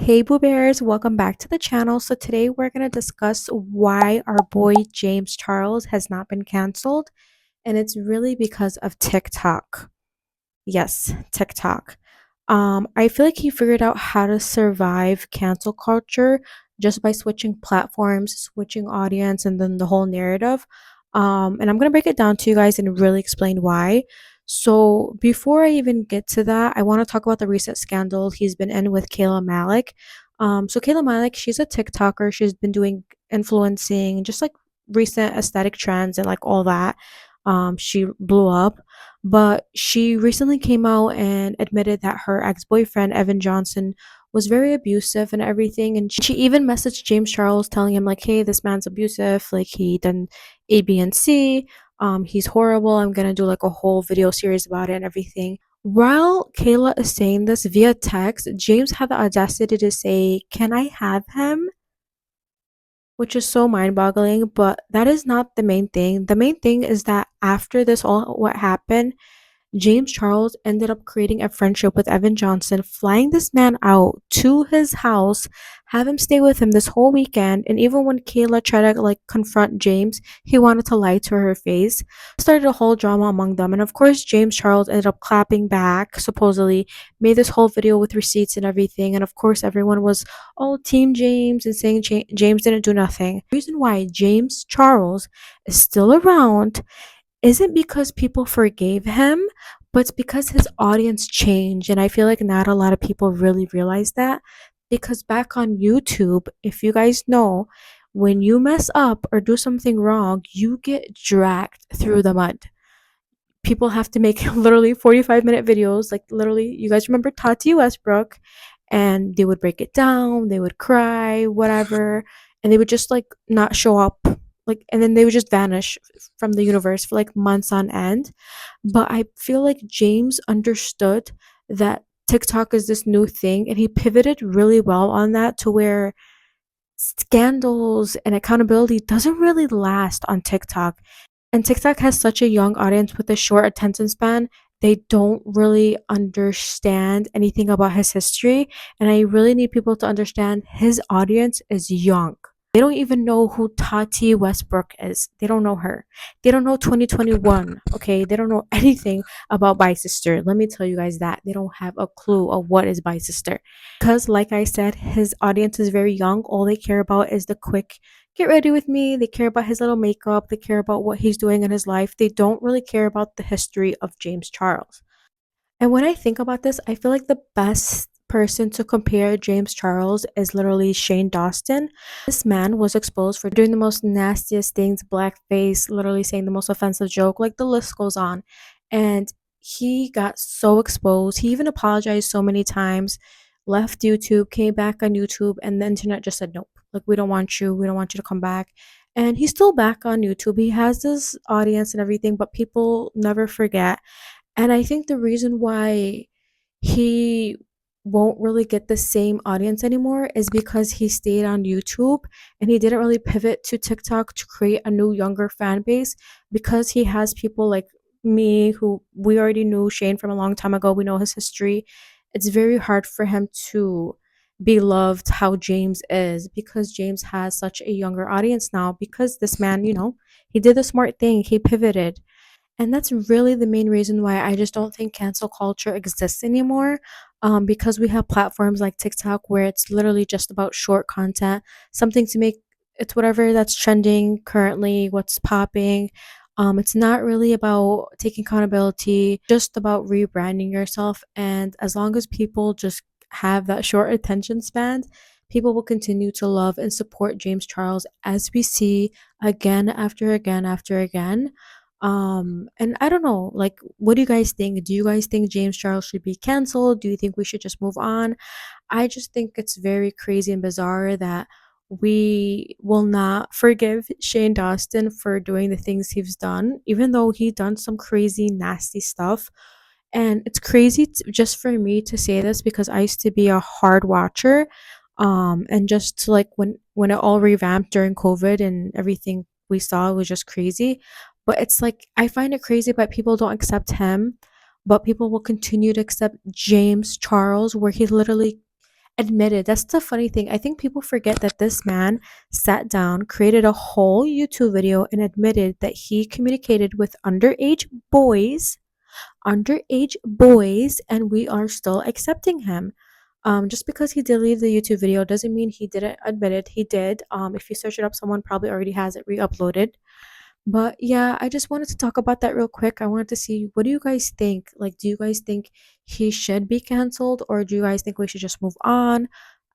Hey boobears, welcome back to the channel. So today we're going to discuss why our boy James Charles has not been canceled, and it's really because of TikTok. Yes, TikTok. I feel like he figured out how to survive cancel culture just by switching platforms, switching audience, and then the whole narrative. And I'm gonna break it down to you guys and really explain why. So before I even get to that, I want to talk about the recent scandal he's been in with Kayla Malec. So Kayla Malec, she's a TikToker. She's been doing influencing, just like recent aesthetic trends and like all that. She blew up, but she recently came out and admitted that her ex-boyfriend Evan Johnson was very abusive and everything, and she even messaged James Charles telling him like, hey, this man's abusive, like he done A, B, and C. He's horrible. I'm gonna do like a whole video series about it and everything. While Kayla is saying this via text, James had the audacity to say, can I have him? Which is so mind-boggling, but that is not the main thing. The main thing is that after this all what happened, James Charles ended up creating a friendship with Evan Johnson, flying this man out to his house, have him stay with him this whole weekend. And even when Kayla tried to like confront James, he wanted to lie to her face. Started a whole drama among them. And of course, James Charles ended up clapping back, supposedly, made this whole video with receipts and everything. And of course, everyone was all Team James and saying James didn't do nothing. The reason why James Charles is still around isn't because people forgave him, but it's because his audience changed. And I feel like not a lot of people really realize that, because back on YouTube, if you guys know, when you mess up or do something wrong, you get dragged through the mud. People have to make literally 45-minute videos. Like, literally, you guys remember Tati Westbrook, and they would break it down, they would cry, whatever, and they would just like not show up. Like, and then they would just vanish from the universe for like months on end. But I feel like James understood that TikTok is this new thing, and he pivoted really well on that to where scandals and accountability doesn't really last on TikTok. And TikTok has such a young audience with a short attention span. They don't really understand anything about his history. And I really need people to understand his audience is young. They don't even know who Tati Westbrook is. They don't know her. They don't know 2021. Okay. They don't know anything about Bye Sister. Let me tell you guys that. They don't have a clue of what is Bye Sister. Because, like I said, his audience is very young. All they care about is the quick get ready with me. They care about his little makeup. They care about what he's doing in his life. They don't really care about the history of James Charles. And when I think about this, I feel like the best person to compare James Charles is literally Shane Dawson. This man was exposed for doing the most nastiest things, blackface, literally saying the most offensive joke, like the list goes on. And he got so exposed. He even apologized so many times, left YouTube, came back on YouTube, and the internet just said, nope, like, we don't want you. We don't want you to come back. And he's still back on YouTube. He has this audience and everything, but people never forget. And I think the reason why he won't really get the same audience anymore is because he stayed on YouTube and he didn't really pivot to TikTok to create a new younger fan base, because he has people like me who we already knew Shane from a long time ago. We know his history. It's very hard for him to be loved how James is, because James has such a younger audience now, because this man, he did the smart thing. He pivoted, and that's really the main reason why I just don't think cancel culture exists anymore. Because we have platforms like TikTok where it's literally just about short content, something to make it's whatever that's trending currently, what's popping. It's not really about taking accountability, just about rebranding yourself. And as long as people just have that short attention span, people will continue to love and support James Charles, as we see again after again after again. And I don't know, like, what do you guys think? Do you guys think James Charles should be canceled? Do you think we should just move on? I just think it's very crazy and bizarre that we will not forgive Shane Dawson for doing the things he's done, even though he done some crazy, nasty stuff. And it's crazy just for me to say this, because I used to be a hard watcher. And just like when it all revamped during COVID and everything we saw was just crazy. But it's like I find it crazy, but people don't accept him, but people will continue to accept James Charles, where he literally admitted. That's the funny thing. I think people forget that this man sat down, created a whole YouTube video, and admitted that he communicated with underage boys, and we are still accepting him. Just because he deleted the YouTube video doesn't mean he didn't admit it. He did. If you search it up, someone probably already has it re-uploaded. But yeah, I just wanted to talk about that real quick. I wanted to see, what do you guys think? Like, do you guys think he should be canceled, or do you guys think we should just move on?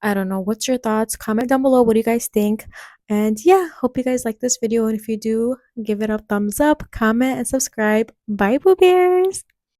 I don't know. What's your thoughts? Comment down below. What do you guys think? And yeah, hope you guys like this video. And if you do, give it a thumbs up, comment, and subscribe. Bye, Boo Bears.